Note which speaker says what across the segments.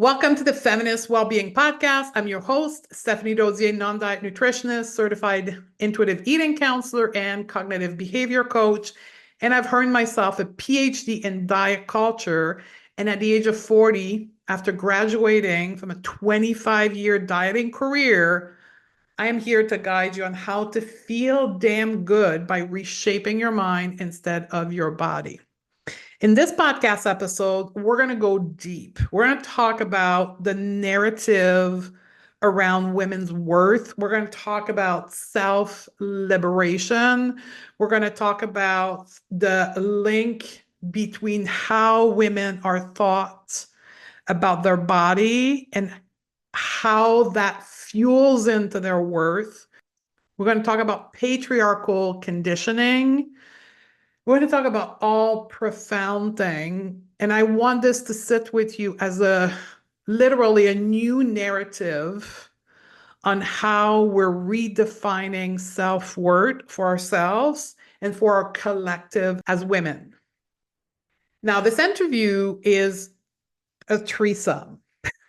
Speaker 1: Welcome to the Feminist Wellbeing Podcast. I'm your host, Stephanie Dozier, non-diet nutritionist, certified intuitive eating counselor, and cognitive behavior coach. And I've earned myself a PhD in diet culture. And at the age of 40, after graduating from a 25-year dieting career, I am here to guide you on how to feel damn good by reshaping your mind instead of your body. In this podcast episode, we're going to go deep. We're going to talk about the narrative around women's worth. We're going to talk about self-liberation. We're going to talk about the link between how women are thought about their body and how that fuels into their worth. We're going to talk about patriarchal conditioning. We're going to talk about all profound thing, and I want this to sit with you as literally a new narrative on how we're redefining self-worth for ourselves and for our collective as women. Now, this interview is a threesome.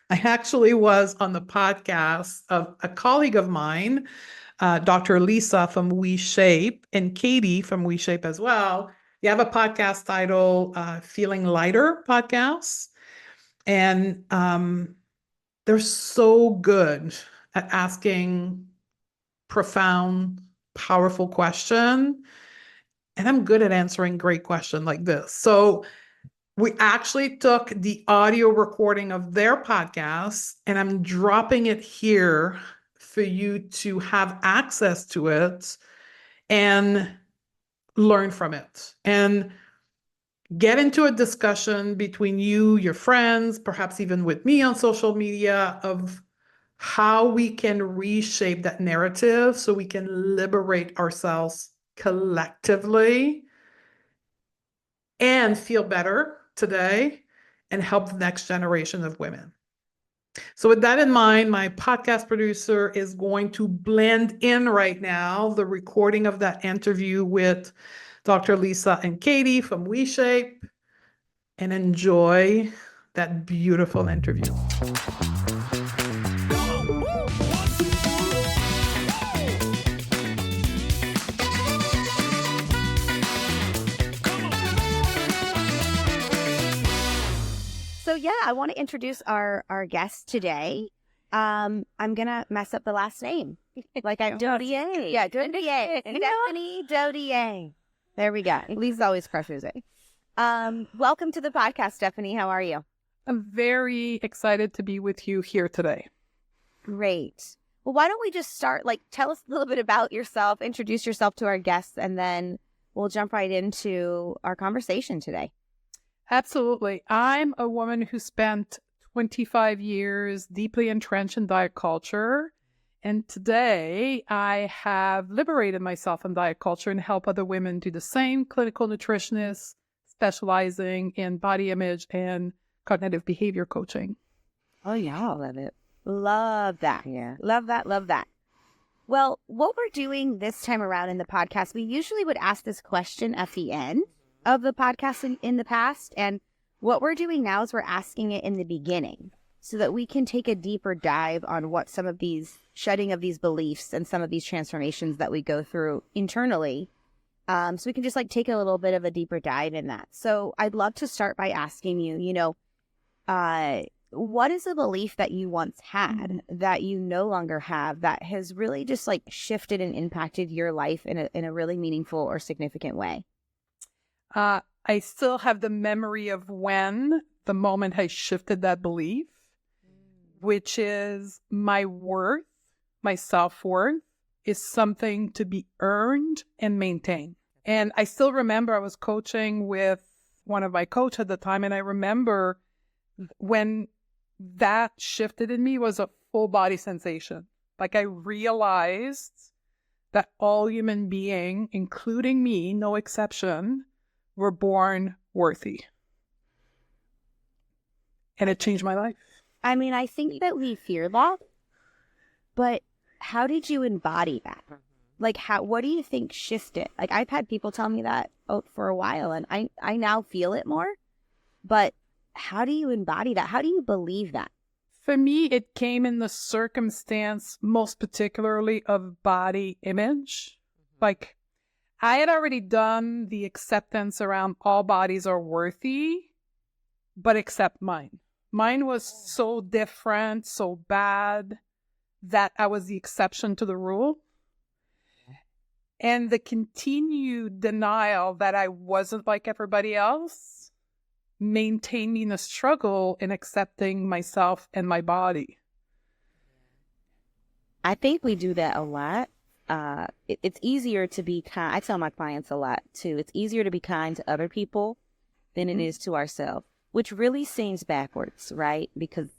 Speaker 1: I actually was on the podcast of a colleague of mine, Dr. Lisa from WeShape, and Katie from WeShape as well. You have a podcast titled Feeling Lighter Podcast. And they're so good at asking profound, powerful questions. And I'm good at answering great questions like this. So we actually took the audio recording of their podcast, and I'm dropping it here for you to have access to it and learn from it and get into a discussion between you, your friends, perhaps even with me on social media of how we can reshape that narrative so we can liberate ourselves collectively and feel better today and help the next generation of women. So with that in mind, my podcast producer is going to blend in right now the recording of that interview with Dr. Lisa and Katie from WeShape, and enjoy that beautiful interview.
Speaker 2: So yeah, I want to introduce our guest today. I'm gonna mess up the last name, like Dodier. Yeah, Dodier. Stephanie Dodier. There we go. Lisa always crushes it. Welcome to the podcast, Stephanie. How are you?
Speaker 1: I'm very excited to be with you here today.
Speaker 2: Great. Well, why don't we just start? Tell us a little bit about yourself. Introduce yourself to our guests, and then we'll jump right into our conversation today.
Speaker 1: Absolutely. I'm a woman who spent 25 years deeply entrenched in diet culture. And today I have liberated myself from diet culture and help other women do the same. Clinical nutritionists specializing in body image and cognitive behavior coaching.
Speaker 2: Oh, yeah, I love it. Love that. Yeah. Love that. Love that. Well, what we're doing this time around in the podcast, we usually would ask this question at the end of the podcast in the past. And what we're doing now is we're asking it in the beginning so that we can take a deeper dive on what some of these shedding of these beliefs and some of these transformations that we go through internally. So we can just take a little bit of a deeper dive in that. So I'd love to start by asking you, what is a belief that you once had that you no longer have that has really just shifted and impacted your life in a really meaningful or significant way?
Speaker 1: I still have the memory of the moment I shifted that belief, which is my worth, my self-worth is something to be earned and maintained. And I still remember I was coaching with one of my coaches at the time, and I remember when that shifted in me was a full body sensation. I realized that all human beings, including me, no exception, were born worthy. And it changed my life.
Speaker 2: I mean, I think that we fear that, but how did you embody that? What do you think shifted? I've had people tell me that for a while, and I now feel it more, but how do you embody that? How do you believe that?
Speaker 1: For me, it came in the circumstance, most particularly of body image. Like, I had already done the acceptance around all bodies are worthy, but except mine. Mine was so different, so bad, that I was the exception to the rule. And the continued denial that I wasn't like everybody else maintained me in a struggle in accepting myself and my body.
Speaker 2: I think we do that a lot. It's easier to be kind. I tell my clients a lot too. It's easier to be kind to other people than it is to ourselves, which really seems backwards, right? Because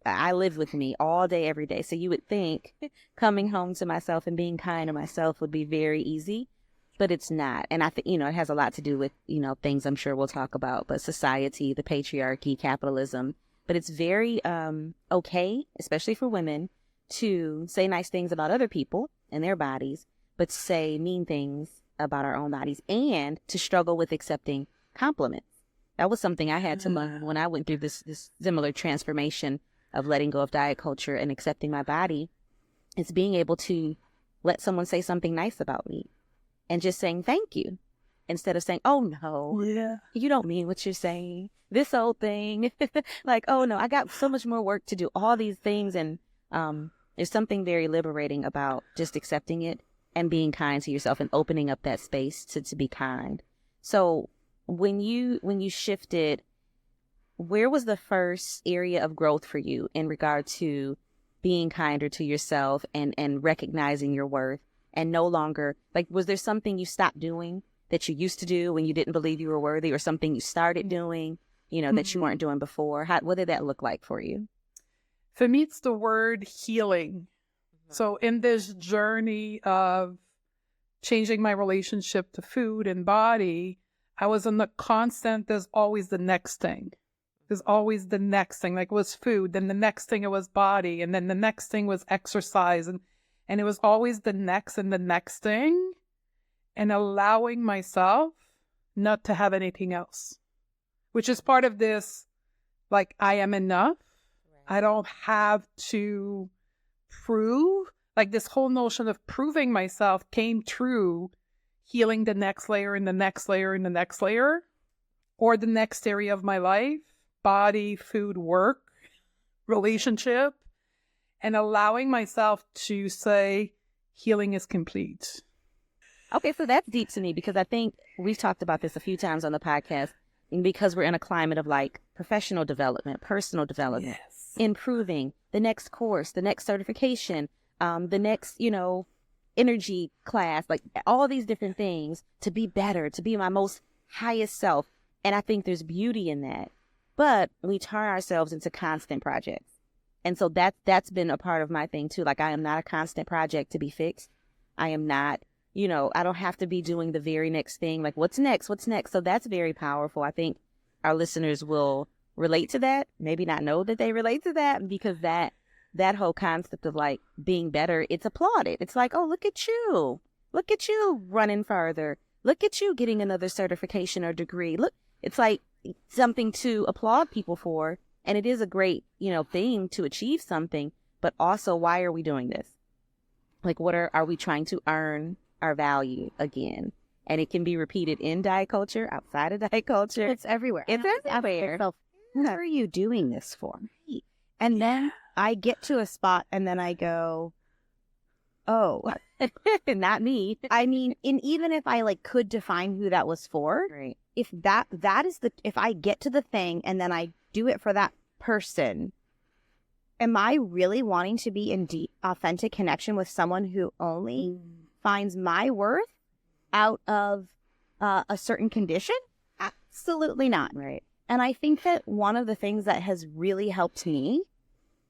Speaker 2: I live with me all day, every day. So you would think coming home to myself and being kind to myself would be very easy, but it's not. And I think, it has a lot to do with, things I'm sure we'll talk about, but society, the patriarchy, capitalism. But it's very okay, especially for women, to say nice things about other people and their bodies, but say mean things about our own bodies, and to struggle with accepting compliments. That was something I had to learn when I went through this similar transformation of letting go of diet culture and accepting my body. It's being able to let someone say something nice about me and just saying thank you instead of saying, oh no, you don't mean what you're saying. This old thing. Like, oh no, I got so much more work to do, all these things. And there's something very liberating about just accepting it and being kind to yourself and opening up that space to be kind. So when you shifted, where was the first area of growth for you in regard to being kinder to yourself and recognizing your worth, and no longer, like, was there something you stopped doing that you used to do when you didn't believe you were worthy, or something you started doing, that you weren't doing before? What did that look like for you?
Speaker 1: For me, it's the word healing. So in this journey of changing my relationship to food and body, I was in the constant, there's always the next thing. There's always the next thing. Like, it was food, then the next thing it was body, and then the next thing was exercise. And it was always the next and the next thing, and allowing myself not to have anything else, which is part of this, like, I am enough. Right. I don't have to prove. Like, this whole notion of proving myself came through healing the next layer and the next layer and the next layer, or the next area of my life, body, food, work, relationship, and allowing myself to say healing is complete.
Speaker 2: Okay, so that's deep to me, because I think we've talked about this a few times on the podcast, and because we're in a climate of like professional development, personal development, improving, the next course, the next certification, the next, energy class, like all these different things to be better, to be my most highest self. And I think there's beauty in that. But we turn ourselves into constant projects. And so that's been a part of my thing too. Like, I am not a constant project to be fixed. I am not, I don't have to be doing the very next thing. Like, what's next? What's next? So that's very powerful. I think our listeners will relate to that, maybe not know that they relate to that, because that whole concept of like being better, it's applauded. It's like, oh, look at you running further. Look at you getting another certification or degree. Look, it's like something to applaud people for. And it is a great, thing to achieve something, but also, why are we doing this? Like, what are we trying to earn our value again? And it can be repeated in diet culture, outside of diet culture.
Speaker 3: It's everywhere.
Speaker 2: It's everywhere.
Speaker 3: What are you doing this for? And then I get to a spot and then I go, oh,
Speaker 2: not me.
Speaker 3: I mean, and even if I could define who that was for,
Speaker 2: right.
Speaker 3: If if I get to the thing and then I do it for that person, am I really wanting to be in deep, authentic connection with someone who only finds my worth out of a certain condition? Absolutely not.
Speaker 2: Right.
Speaker 3: And I think that one of the things that has really helped me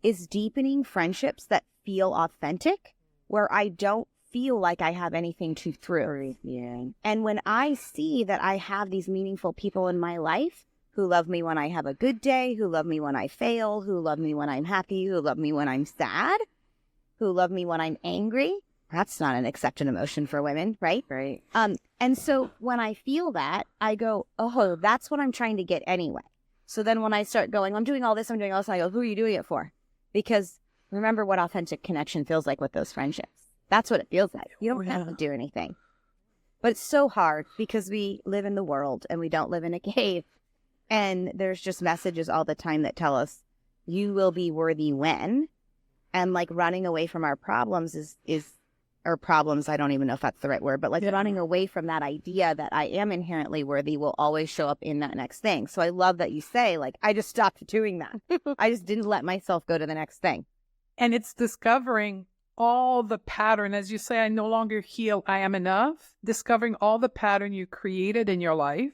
Speaker 3: is deepening friendships that feel authentic, where I don't feel like I have anything to prove.
Speaker 2: Yeah.
Speaker 3: And when I see that I have these meaningful people in my life who love me when I have a good day, who love me when I fail, who love me when I'm happy, who love me when I'm sad, who love me when I'm angry, that's not an accepted emotion for women, right?
Speaker 2: Right.
Speaker 3: And so when I feel that, I go, oh, that's what I'm trying to get anyway. So then when I start going, I'm doing all this, I go, who are you doing it for? Because remember what authentic connection feels like with those friendships. That's what it feels like. You don't have to do anything. But it's so hard because we live in the world and we don't live in a cave. And there's just messages all the time that tell us you will be worthy when. And like running away from our problems or problems, I don't even know if that's the right word, but like running away from that idea that I am inherently worthy will always show up in that next thing. So I love that you say, like, I just stopped doing that. I just didn't let myself go to the next thing.
Speaker 1: And it's discovering all the pattern. As you say, I no longer heal, I am enough. Discovering all the pattern you created in your life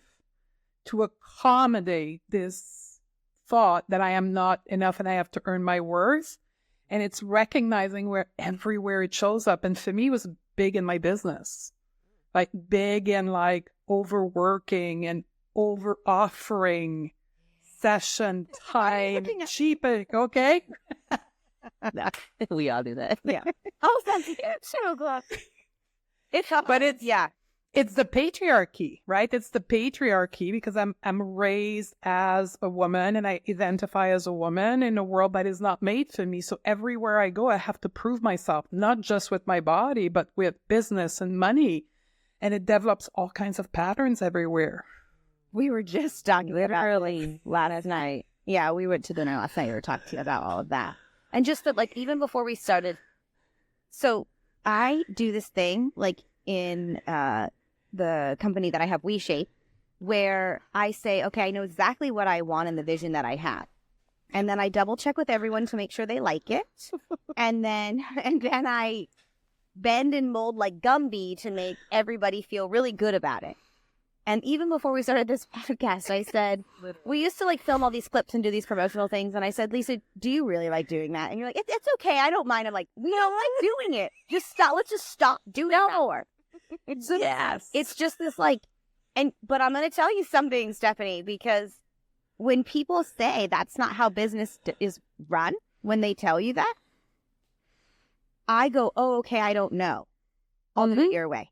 Speaker 1: to accommodate this thought that I am not enough and I have to earn my worth. And it's recognizing where everywhere it shows up. And for me, it was big in my business, like big in like overworking and over offering session time, cheaping. Okay.
Speaker 3: We all do that.
Speaker 2: Yeah. Oh, that's so glad.
Speaker 1: It's the patriarchy, right? It's the patriarchy because I'm raised as a woman and I identify as a woman in a world that is not made for me. So everywhere I go, I have to prove myself, not just with my body, but with business and money. And it develops all kinds of patterns everywhere.
Speaker 3: We were just talking literally last night. Yeah, we went to dinner last night. We were talking about all of that. And just that, like, even before we started, so I do this thing, like, in the company that I have, WeShape, where I say, okay, I know exactly what I want and the vision that I have. And then I double check with everyone to make sure they like it. and then I bend and mold like Gumby to make everybody feel really good about it. And even before we started this podcast, I said, we used to like film all these clips and do these promotional things. And I said, Lisa, do you really like doing that? And you're like, it's okay. I don't mind. I'm like, we don't like doing it. Just stop. Let's just stop doing it more. It's just this like, but I'm going to tell you something, Stephanie, because when people say that's not how business is run, when they tell you that, I go, oh, okay, I don't know. I'll do it your way.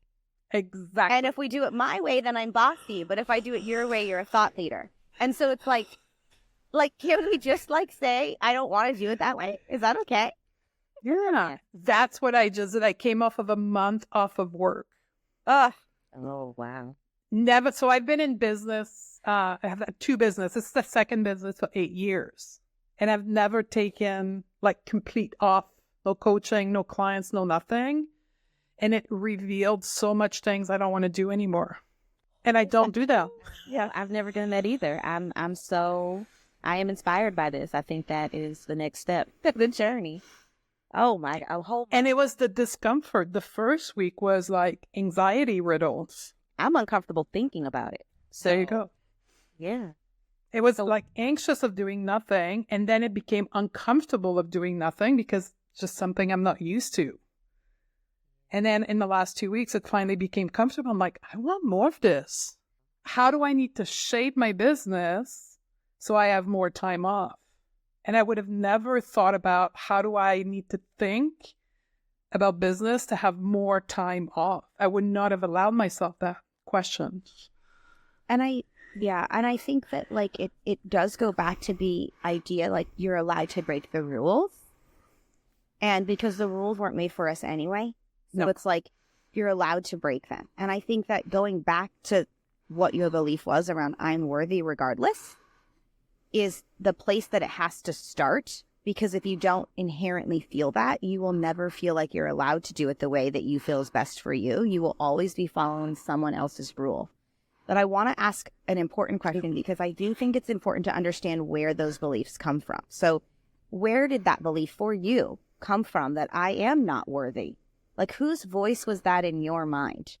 Speaker 1: Exactly.
Speaker 3: And if we do it my way, then I'm bossy. But if I do it your way, you're a thought leader. And so it's like, can we just like say, I don't want to do it that way? Is that okay?
Speaker 1: Yeah. That's what I just did. I came off of a month off of work.
Speaker 3: Oh, wow.
Speaker 1: Never. So I've been in business. I have 2 businesses. This is the second business for 8 years. And I've never taken like complete off, no coaching, no clients, no nothing. And it revealed so much things I don't want to do anymore. And I don't do that.
Speaker 3: Yeah, I've never done that either. I am inspired by this. I think that is the next step, the journey. Oh my,
Speaker 1: and it was the discomfort. The first week was like anxiety riddles.
Speaker 3: I'm uncomfortable thinking about it.
Speaker 1: So there you go.
Speaker 3: Yeah.
Speaker 1: It was like anxious of doing nothing. And then it became uncomfortable of doing nothing because it's just something I'm not used to. And then in the last 2 weeks, it finally became comfortable. I'm like, I want more of this. How do I need to shape my business so I have more time off? And I would have never thought about how do I need to think about business to have more time off. I would not have allowed myself that question.
Speaker 3: And I think that like it does go back to the idea like you're allowed to break the rules. And because the rules weren't made for us anyway. So it's like you're allowed to break them. And I think that going back to what your belief was around I'm worthy regardless is the place that it has to start. Because if you don't inherently feel that, you will never feel like you're allowed to do it the way that you feel is best for you. You will always be following someone else's rule. But I want to ask an important question because I do think it's important to understand where those beliefs come from. So where did that belief for you come from that I am not worthy? Like, whose voice was that in your mind?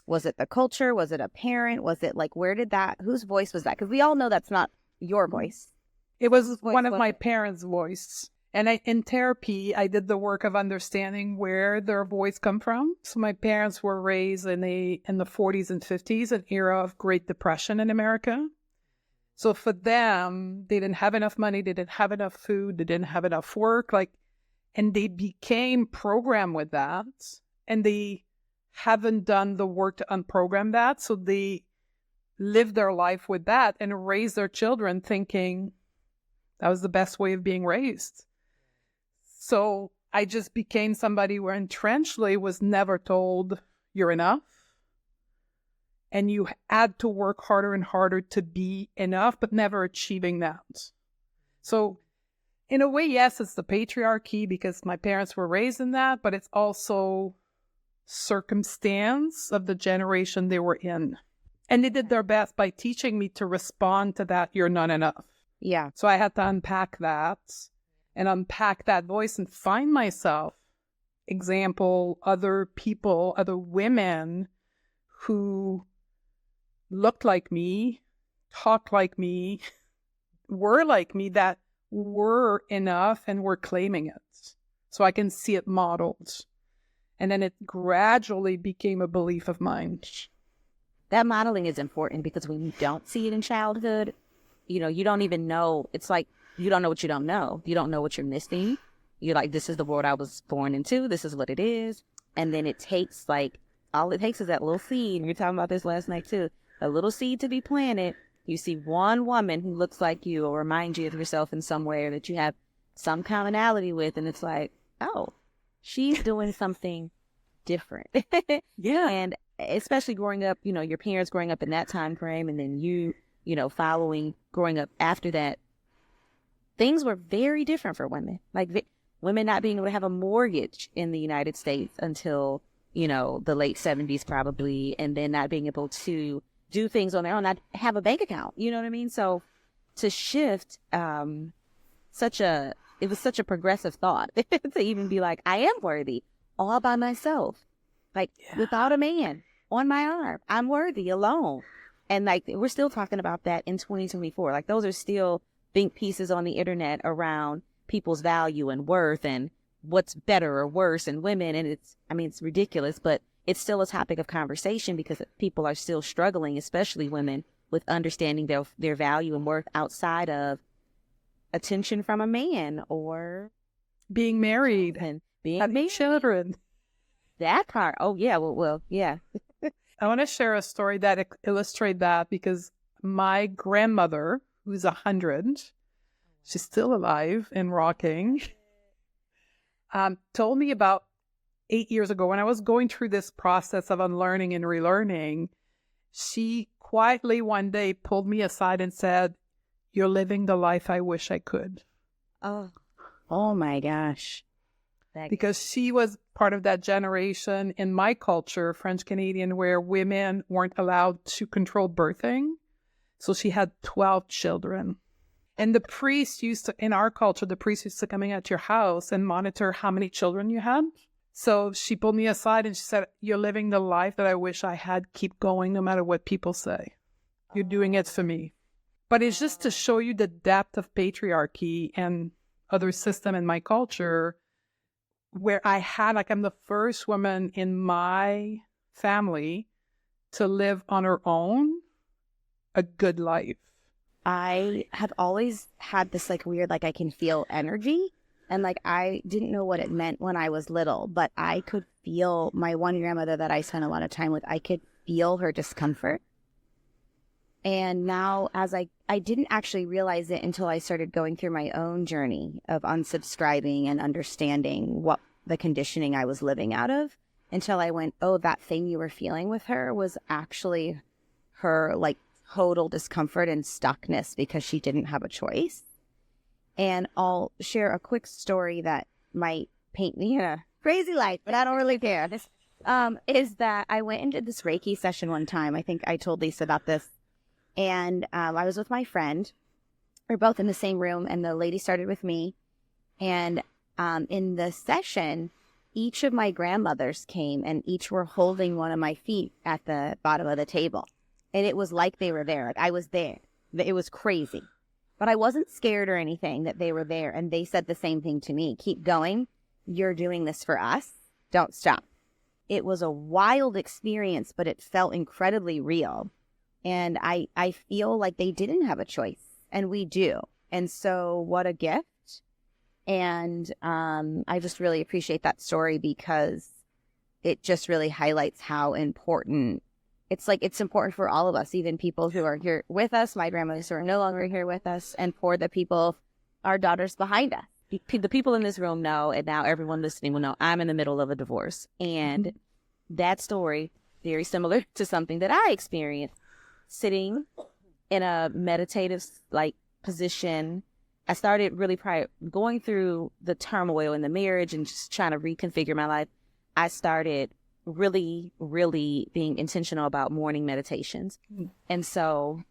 Speaker 3: Was it the culture? Was it a parent? Was it like, whose voice was that? Because we all know that's not your voice.
Speaker 1: It was one of my parents' voice. And in therapy, I did the work of understanding where their voice come from. So my parents were raised in the 40s and 50s, an era of Great Depression in America. So for them, they didn't have enough money. They didn't have enough food. They didn't have enough work. And they became programmed with that, and they haven't done the work to unprogram that. So they live their life with that and raise their children thinking that was the best way of being raised. So I just became somebody where entrenched was never told you're enough. And you had to work harder and harder to be enough, but never achieving that. So in a way, yes, it's the patriarchy because my parents were raised in that, but it's also circumstance of the generation they were in. And they did their best by teaching me to respond to that, you're not enough.
Speaker 2: Yeah.
Speaker 1: So I had to unpack that and unpack that voice and find myself, example, other people, other women who looked like me, talked like me, were like me, that were enough and were claiming it. So I can see it modeled. And then it gradually became a belief of mine.
Speaker 2: That modeling is important because when you don't see it in childhood, you don't even know. It's like you don't know what you don't know. You don't know what you're missing. You're like, this is the world I was born into. This is what it is. And then it takes all it takes is that little seed. We were talking about this last night too. A little seed to be planted. You see one woman who looks like you or reminds you of yourself in some way or that you have some commonality with. And it's like, oh, she's doing something different.
Speaker 1: Yeah.
Speaker 2: And especially growing up, your parents growing up in that time frame and then you following, growing up after that, things were very different for women. Like women not being able to have a mortgage in the United States until, the late 70s probably, and then not being able to do things on their own, not have a bank account. You know what I mean? So to shift, it was such a progressive thought to even be like, I am worthy all by myself, without a man on my arm. I'm worthy alone. And we're still talking about that in 2024. Those are still think pieces on the internet around people's value and worth and what's better or worse in women. And it's ridiculous, but it's still a topic of conversation because people are still struggling, especially women, with understanding their value and worth outside of attention from a man or
Speaker 1: being married
Speaker 2: and
Speaker 1: having children.
Speaker 2: That part. Oh yeah. Well, yeah.
Speaker 1: I want to share a story that illustrates that because my grandmother, who's 100, she's still alive and rocking, told me about 8 years ago when I was going through this process of unlearning and relearning. She quietly one day pulled me aside and said, "You're living the life I wish I could."
Speaker 2: Oh my gosh.
Speaker 1: Because she was part of that generation in my culture, French Canadian, where women weren't allowed to control birthing. So she had 12 children. And the priest in our culture, the priest used to come at your house and monitor how many children you had. So she pulled me aside and she said, "You're living the life that I wish I had. Keep going no matter what people say. You're doing it for me." But it's just to show you the depth of patriarchy and other system in my culture where I'm the first woman in my family to live on her own a good life.
Speaker 2: I have always had this weird, I can feel energy. And I didn't know what it meant when I was little, but I could feel my one grandmother that I spent a lot of time with. I could feel her discomfort. And now I didn't actually realize it until I started going through my own journey of unsubscribing and understanding what the conditioning I was living out of, until I went, oh, that thing you were feeling with her was actually her total discomfort and stuckness because she didn't have a choice. And I'll share a quick story that might paint me in a crazy light, but I don't really care. Is that I went and did this Reiki session one time. I think I told Lisa about this. And I was with my friend. We're both in the same room, and the lady started with me. And in the session, each of my grandmothers came, and each were holding one of my feet at the bottom of the table. And it was like they were there. I was there. It was crazy. But I wasn't scared or anything that they were there. And they said the same thing to me. Keep going. You're doing this for us. Don't stop. It was a wild experience, but it felt incredibly real. And I feel like they didn't have a choice, and we do. And so what a gift. And I just really appreciate that story because it just really highlights how important it's important for all of us, even people who are here with us, my grandmothers who are no longer here with us, and for the people, our daughters behind us, the people in this room know, and now everyone listening will know, I'm in the middle of a divorce. And that story, very similar to something that I experienced, sitting in a meditative position. I started really going through the turmoil in the marriage and just trying to reconfigure my life. I started really, really being intentional about morning meditations. And so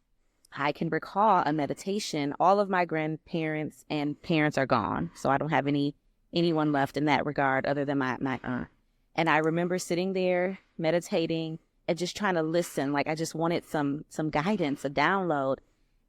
Speaker 2: I can recall a meditation. All of my grandparents and parents are gone, so I don't have anyone left in that regard other than my aunt. And I remember sitting there meditating and just trying to listen. Like I just wanted some guidance, a download.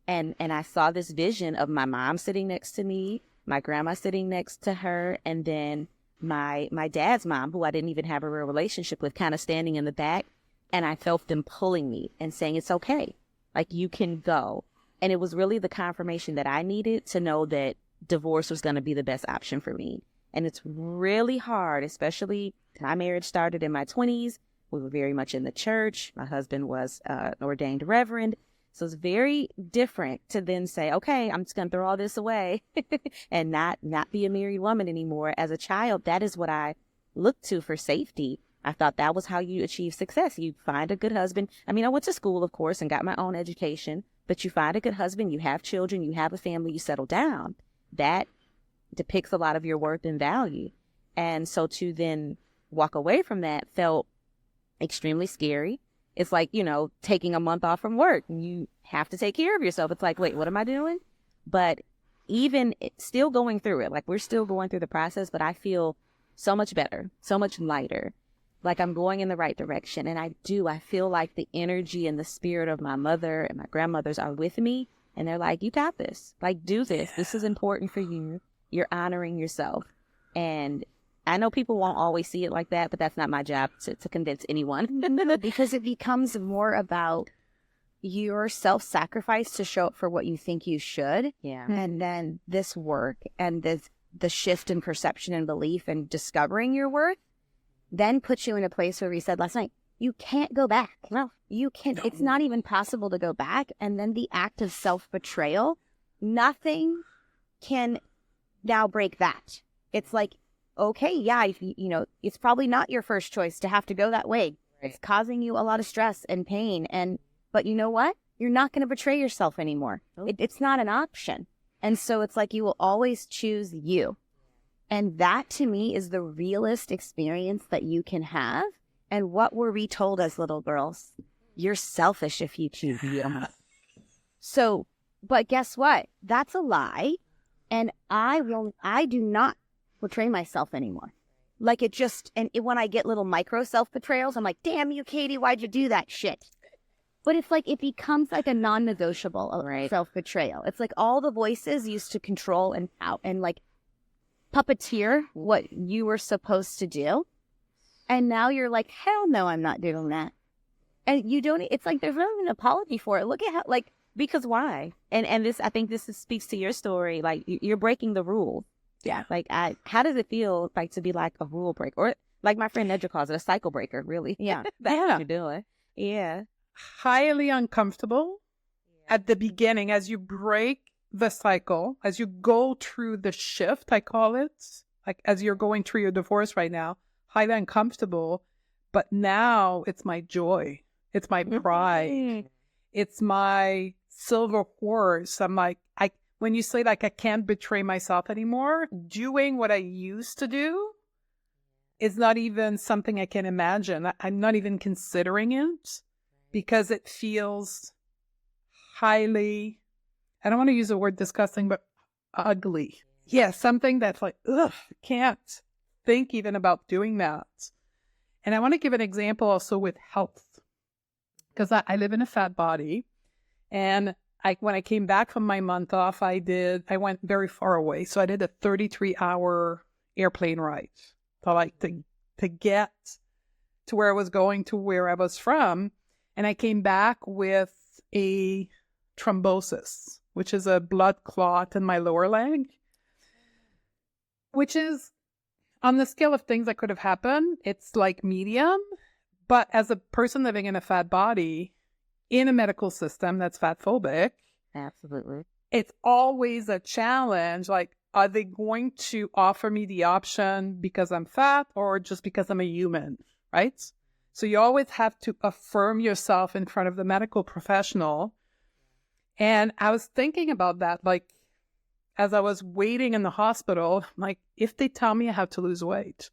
Speaker 2: And I saw this vision of my mom sitting next to me, my grandma sitting next to her, and then my dad's mom, who I didn't even have a real relationship with, kind of standing in the back. And I felt them pulling me and saying, it's okay. Like, you can go. And it was really the confirmation that I needed to know that divorce was going to be the best option for me. And it's really hard, especially my marriage started in my 20s. We were very much in the church. My husband was an ordained reverend. So it's very different to then say, okay, I'm just going to throw all this away and not be a married woman anymore. As a child, that is what I looked to for safety. I thought that was how you achieve success. You find a good husband. I mean, I went to school, of course, and got my own education, but you find a good husband, you have children, you have a family, you settle down. That depicts a lot of your worth and value. And so to then walk away from that felt extremely scary. It's like, taking a month off from work and you have to take care of yourself. It's like, wait, what am I doing? But even still going through it, like we're still going through the process, but I feel so much better, so much lighter. Like I'm going in the right direction. And I feel like the energy and the spirit of my mother and my grandmothers are with me. And they're like, you got this. Like, do this. This is important for you. You're honoring yourself. And I know people won't always see it like that, but that's not my job to convince anyone.
Speaker 3: Because it becomes more about your self-sacrifice to show up for what you think you should.
Speaker 2: Yeah.
Speaker 3: And then this work and the shift in perception and belief and discovering your worth then puts you in a place where we said last night, you can't go back.
Speaker 2: No.
Speaker 3: You can't. It's not even possible to go back. And then the act of self-betrayal, nothing can now break that. It's like, okay, yeah, it's probably not your first choice to have to go that way. Right. It's causing you a lot of stress and pain. But you know what? You're not going to betray yourself anymore. Oh. It's not an option. And so it's like you will always choose you. And that to me is the realest experience that you can have. And what were we told as little girls? You're selfish if you choose you. So, but guess what? That's a lie. And I do not betray myself anymore. Like when I get little micro self-betrayals, I'm like, damn you, Katie, why'd you do that shit? But it's like, it becomes like a non-negotiable of self-betrayal. It's like all the voices used to control and like puppeteer what you were supposed to do. And now you're like, hell no, I'm not doing that. And you don't, it's like, there's not even an apology for it. Look at how, like, because why? And this, I think this speaks to your story. Like, you're breaking the rule. Yeah.
Speaker 2: Like, how does it feel like to be like a rule breaker? Or like my friend Nedra calls it, a cycle breaker, really.
Speaker 3: Yeah.
Speaker 2: That's what you're doing. Yeah.
Speaker 1: Highly uncomfortable at the beginning as you break the cycle, as you go through the shift, I call it, like as you're going through your divorce right now, highly uncomfortable. But now it's my joy. It's my pride. It's my silver horse. I'm like, when you say like, I can't betray myself anymore, doing what I used to do is not even something I can imagine. I'm not even considering it because it feels highly, I don't want to use the word disgusting, but ugly. Yeah, something that's like, ugh, can't think even about doing that. And I want to give an example also with health, because I live in a fat body. And when I came back from my month off, I went very far away. So I did a 33-hour airplane ride to get to where I was going to where I was from. And I came back with a thrombosis, which is a blood clot in my lower leg, which is on the scale of things that could have happened, it's like medium. But as a person living in a fat body in a medical system that's fat phobic,
Speaker 2: absolutely,
Speaker 1: it's always a challenge. Like, are they going to offer me the option because I'm fat or just because I'm a human, right? So you always have to affirm yourself in front of the medical professional. And I was thinking about that, like, as I was waiting in the hospital, like, if they tell me I have to lose weight,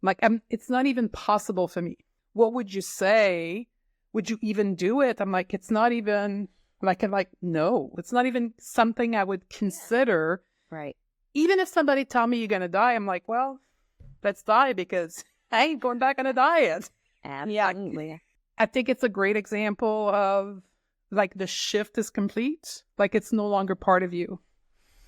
Speaker 1: like, it's not even possible for me. What would you say? Would you even do it? I'm like, it's not even, like, I'm like, no, it's not even something I would consider.
Speaker 3: Right.
Speaker 1: Even if somebody tell me you're going to die, I'm like, well, let's die because I ain't going back on a diet.
Speaker 3: Absolutely.
Speaker 1: Yeah. I think it's a great example of, like, the shift is complete. Like, it's no longer part of you.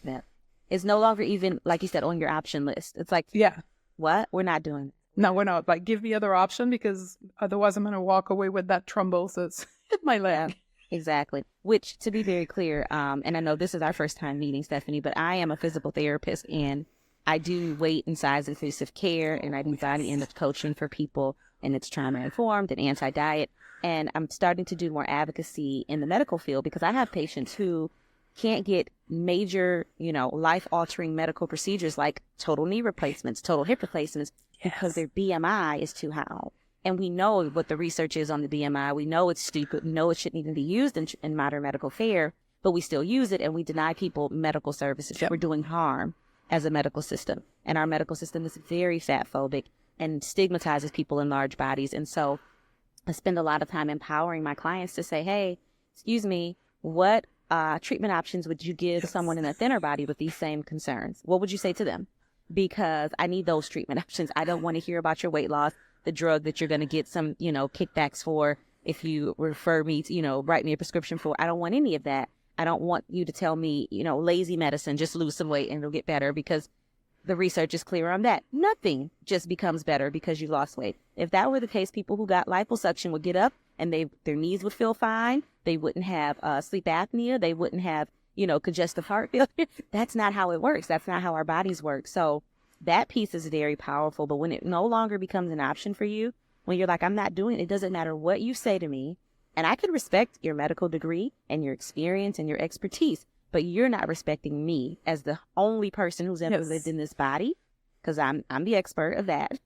Speaker 3: Yeah. It's no longer even, like you said, on your option list. It's like,
Speaker 1: Yeah.
Speaker 3: what? We're not doing it.
Speaker 1: No, we're not. Like, give me other option because otherwise I'm going to walk away with that thrombosis in my leg.
Speaker 3: Exactly. Which, to be very clear, and I know this is our first time meeting, Stephanie, but I am a physical therapist and I do weight and size inclusive care and I do body image coaching for people, and it's trauma informed and anti-diet. And I'm starting to do more advocacy in the medical field because I have patients who can't get major, life-altering medical procedures like total knee replacements, total hip replacements, because their BMI is too high. And we know what the research is on the BMI. We know it's stupid. We know it shouldn't even be used in modern medical care, but we still use it and we deny people medical services. Yep. We're doing harm as a medical system. And our medical system is very fat phobic and stigmatizes people in large bodies. And so I spend a lot of time empowering my clients to say, hey, excuse me, what treatment options would you give someone in a thinner body with these same concerns? What would you say to them? Because I need those treatment options. I don't want to hear about your weight loss, the drug that you're going to get some, kickbacks for if you refer me to, write me a prescription for. I don't want any of that. I don't want you to tell me, lazy medicine, just lose some weight and it'll get better, because the research is clear on that. Nothing just becomes better because you lost weight. If that were the case, people who got liposuction would get up and their knees would feel fine. They wouldn't have sleep apnea. They wouldn't have, congestive heart failure. That's not how it works. That's not how our bodies work. So that piece is very powerful. But when it no longer becomes an option for you, when you're like, I'm not doing it, it doesn't matter what you say to me. And I can respect your medical degree and your experience and your expertise, but you're not respecting me as the only person who's ever lived in this body, because I'm the expert of that.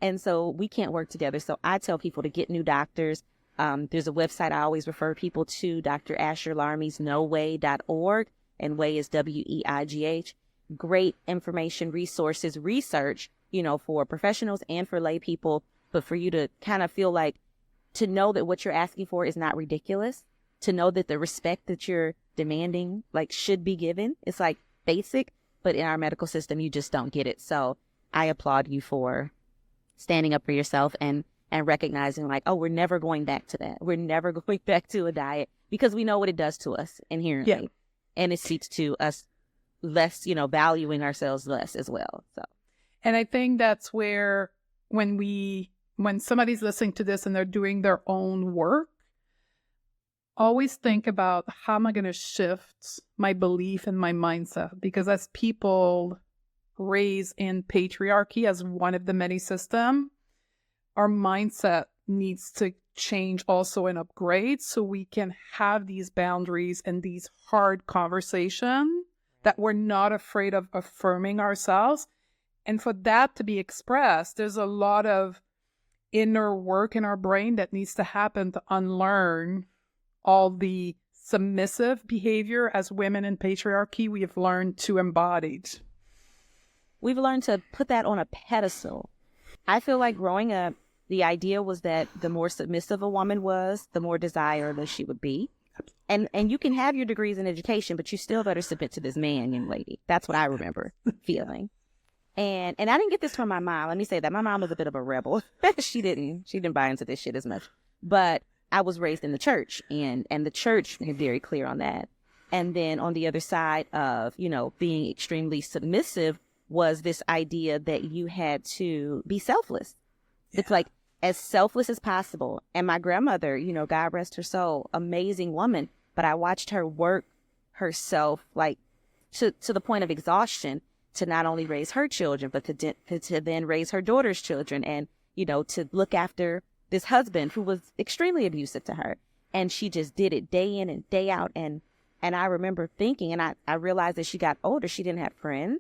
Speaker 3: And so we can't work together. So I tell people to get new doctors. There's a website I always refer people to, Dr. Asher Larmy's NoWay.org, and Way is WEIGH. Great information, resources, research, for professionals and for lay people, but for you to kind of feel like, to know that what you're asking for is not ridiculous, to know that the respect that you're demanding, like, should be given. It's like basic, but in our medical system, you just don't get it. So I applaud you for standing up for yourself and recognizing, like, oh, we're never going back to that. We're never going back to a diet, because we know what it does to us inherently. Yeah. And it speaks to us less, valuing ourselves less as well. So,
Speaker 1: and I think that's where when somebody's listening to this and they're doing their own work, always think about, how am I going to shift my belief and my mindset? Because as people raised in patriarchy as one of the many systems, our mindset needs to change also and upgrade so we can have these boundaries and these hard conversations that we're not afraid of affirming ourselves. And for that to be expressed, there's a lot of inner work in our brain that needs to happen to unlearn all the submissive behavior as women in patriarchy we have learned to embody.
Speaker 3: We've learned to put that on a pedestal. I feel like growing up, the idea was that the more submissive a woman was, the more desirable she would be. And you can have your degrees in education, but you still better submit to this man, young lady. That's what I remember feeling. And I didn't get this from my mom. Let me say that. My mom was a bit of a rebel. She didn't buy into this shit as much. But I was raised in the church, and the church is very clear on that. And then on the other side of, being extremely submissive was this idea that you had to be selfless. Yeah. It's like as selfless as possible. And my grandmother, God rest her soul, amazing woman, but I watched her work herself, like, to the point of exhaustion, to not only raise her children, but to then raise her daughter's children, and, to look after this husband who was extremely abusive to her. And she just did it day in and day out. And And I remember thinking, and I realized as she got older, she didn't have friends.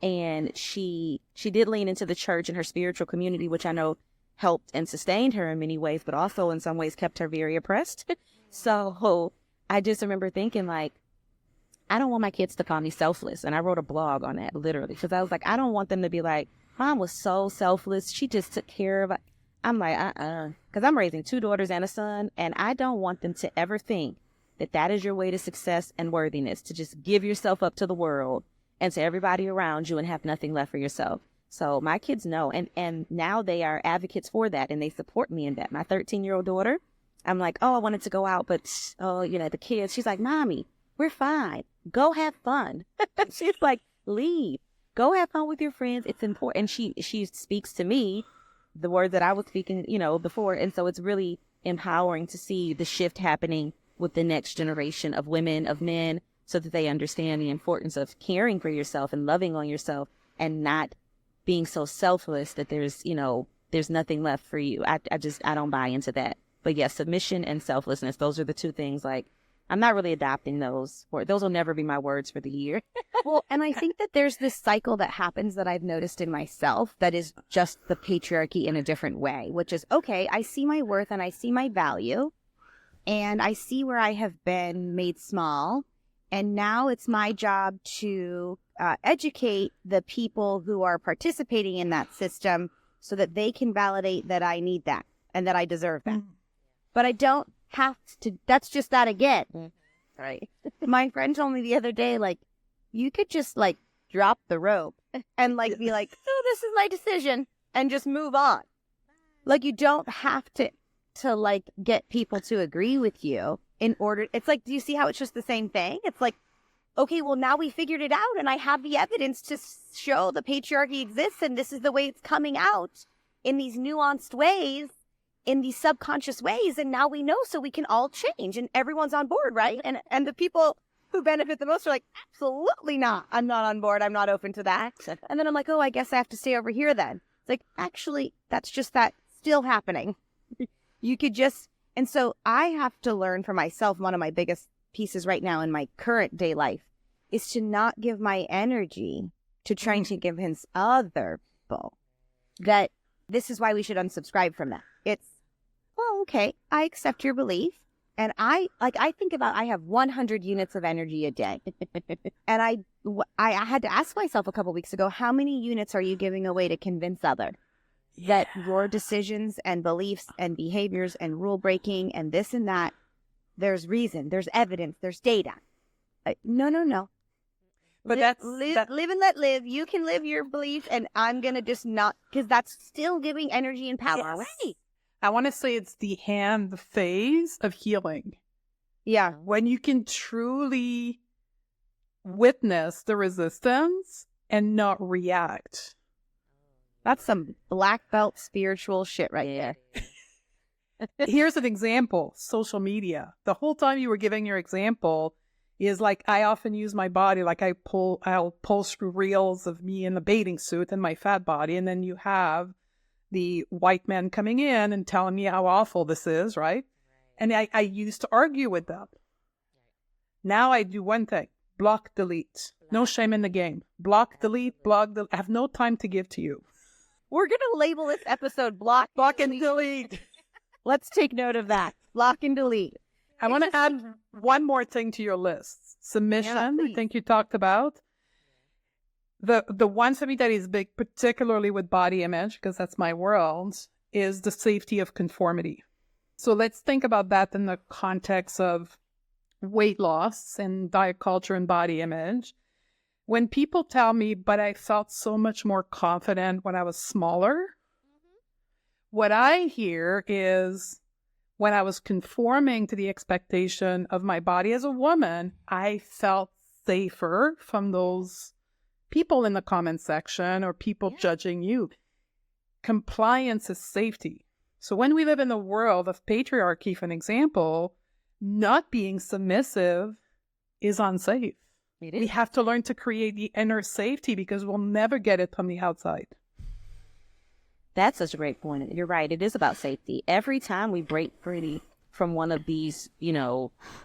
Speaker 3: And she did lean into the church and her spiritual community, which I know helped and sustained her in many ways, but also in some ways kept her very oppressed. So I just remember thinking, like, I don't want my kids to call me selfless. And I wrote a blog on that, literally, because I was like, I don't want them to be like, Mom was so selfless. She just took care of it. I'm like, because I'm raising 2 daughters and a son, and I don't want them to ever think that that is your way to success and worthiness, to just give yourself up to the world and to everybody around you and have nothing left for yourself. So my kids know, and now they are advocates for that, and they support me in that. My 13-year-old daughter, I'm like, oh, I wanted to go out, but, the kids, she's like, Mommy, we're fine. Go have fun. She's like, leave. Go have fun with your friends. It's important. And she speaks to me the word that I was speaking, before. And so it's really empowering to see the shift happening with the next generation of women, of men, so that they understand the importance of caring for yourself and loving on yourself and not being so selfless that there's nothing left for you. I don't buy into that. But yes, submission and selflessness, those are the 2 things. Like, I'm not really adopting those. Those will never be my words for the year.
Speaker 2: Well, and I think that there's this cycle that happens that I've noticed in myself that is just the patriarchy in a different way, which is, okay, I see my worth and I see my value and I see where I have been made small. And now it's my job to educate the people who are participating in that system so that they can validate that I need that and that I deserve that. But I don't have to, that's just that again. Right. My friend told me the other day, like, you could just like drop the rope and like be like, oh, this is my decision and just move on. Like, you don't have to like get people to agree with you in order. It's like, do you see how it's just the same thing? It's like, okay, well, now we figured it out and I have the evidence to show the patriarchy exists and this is the way it's coming out in these nuanced ways, in these subconscious ways, and now we know, so we can all change and everyone's on board, right? And the people who benefit the most are like, absolutely not. I'm not on board. I'm not open to that. And then I'm like, oh, I guess I have to stay over here then. It's like, actually, that's just that still happening. You could just, and so I have to learn for myself, one of my biggest pieces right now in my current day life is to not give my energy to trying to convince other people that this is why we should unsubscribe from that. It's, well, okay, I accept your belief. And I think about, I have 100 units of energy a day. And I had to ask myself a couple weeks ago, how many units are you giving away to convince others that your decisions and beliefs and behaviors and rule breaking and this and that, there's reason, there's evidence, there's data. No.
Speaker 1: But
Speaker 2: live and let live. You can live your belief, and I'm going to just not, because that's still giving energy and power away.
Speaker 1: I want to say it's the phase of healing.
Speaker 2: Yeah.
Speaker 1: When you can truly witness the resistance and not react.
Speaker 2: That's some black belt spiritual shit right there.
Speaker 1: Here's an example. Social media. The whole time you were giving your example is like, I often use my body, like I'll post reels of me in the bathing suit and my fat body. And then you have the white men coming in and telling me how awful this is, right? And I used to argue with them. Now I do one thing, block, delete. No shame in the game. Block, delete, block, delete. I have no time to give to you.
Speaker 2: We're going to label this episode block and delete. Let's take note of that. Block and delete.
Speaker 1: I want to add one more thing to your list. Submission, I think you talked about. The one for me that is big, particularly with body image, because that's my world, is the safety of conformity. So let's think about that in the context of weight loss and diet culture and body image. When people tell me, but I felt so much more confident when I was smaller, what I hear is when I was conforming to the expectation of my body as a woman, I felt safer from those people in the comment section or people judging you. Compliance is safety. So when we live in the world of patriarchy, for an example, not being submissive is unsafe. We have to learn to create the inner safety because we'll never get it from the outside.
Speaker 3: That's such a great point. You're right. It is about safety. Every time we break free
Speaker 2: from one of these,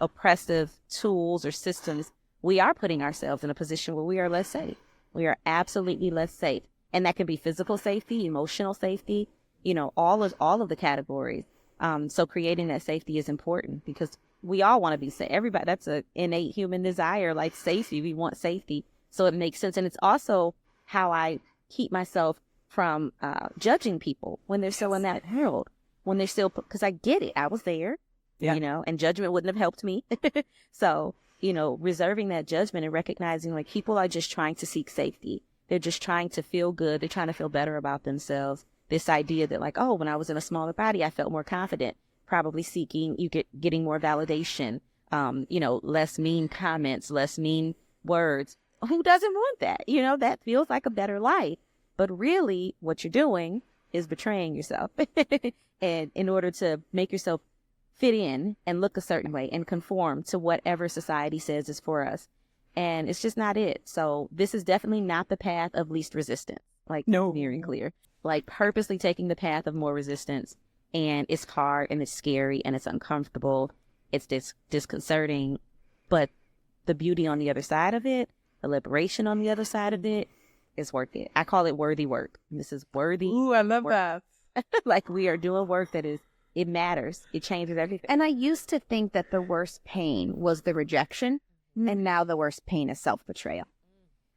Speaker 2: oppressive tools or systems, we are putting ourselves in a position where we are less safe. We are absolutely less safe. And that can be physical safety, emotional safety, all of the categories. So creating that safety is important because we all want to be safe. Everybody, that's an innate human desire, like safety. We want safety. So it makes sense. And it's also how I keep myself from judging people when they're still in that world, when they're still, because I get it. I was there, and judgment wouldn't have helped me. So, reserving that judgment and recognizing like people are just trying to seek safety. They're just trying to feel good. They're trying to feel better about themselves. This idea that like, oh, when I was in a smaller body, I felt more confident, probably seeking, getting more validation, less mean comments, less mean words. Who doesn't want that? That feels like a better life. But really what you're doing is betraying yourself. And in order to make yourself fit in and look a certain way and conform to whatever society says is for us. And it's just not it. So this is definitely not the path of least resistance, like near and clear, like purposely taking the path of more resistance. And it's hard and it's scary and it's uncomfortable. It's disconcerting. But the beauty on the other side of it, the liberation on the other side of it is worth it. I call it worthy work. This is worthy.
Speaker 1: Ooh, I love
Speaker 2: work.
Speaker 1: that.
Speaker 2: Like we are doing work that it matters. It changes everything.
Speaker 3: And I used to think that the worst pain was the rejection, and now the worst pain is self-betrayal.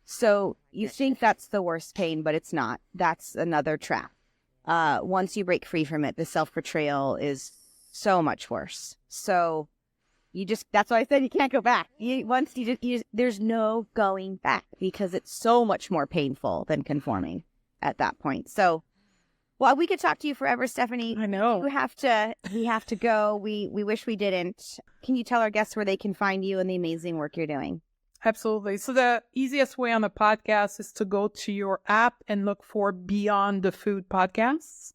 Speaker 3: So you think that's the worst pain, but it's not. That's another trap. Once you break free from it, the self-betrayal is so much worse. So that's why I said you can't go back. There's no going back because it's so much more painful than conforming at that point. So, well, we could talk to you forever, Stephanie.
Speaker 1: I know.
Speaker 3: We have to go. We wish we didn't. Can you tell our guests where they can find you and the amazing work you're doing?
Speaker 1: Absolutely. So the easiest way on the podcast is to go to your app and look for Beyond the Food Podcasts.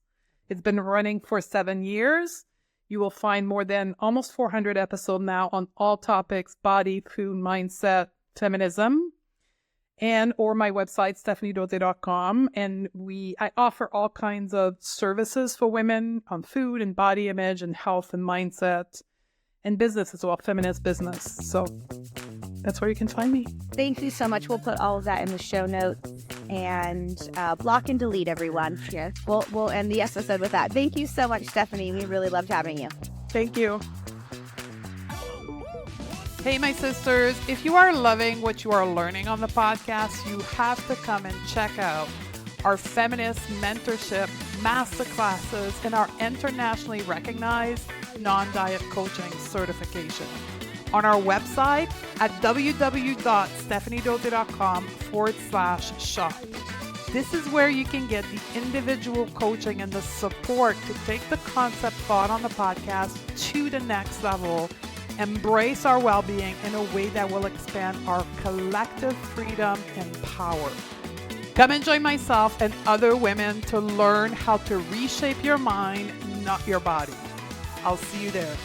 Speaker 1: It's been running for 7 years. You will find more than almost 400 episodes now on all topics: body, food, mindset, feminism, or my website, stephaniedote.com. And I offer all kinds of services for women on food and body image and health and mindset and business as well, feminist business. So that's where you can find me.
Speaker 3: Thank you so much. We'll put all of that in the show notes and block and delete, everyone. Yes. We'll end the episode with that. Thank you so much, Stephanie. We really loved having you.
Speaker 1: Thank you. Hey, my sisters, if you are loving what you are learning on the podcast, you have to come and check out our feminist mentorship masterclasses and our internationally recognized non-diet coaching certification on our website at www.stephaniedote.com/shop. This is where you can get the individual coaching and the support to take the concept thought on the podcast to the next level. Embrace our well-being in a way that will expand our collective freedom and power. Come and join myself and other women to learn how to reshape your mind, not your body. I'll see you there.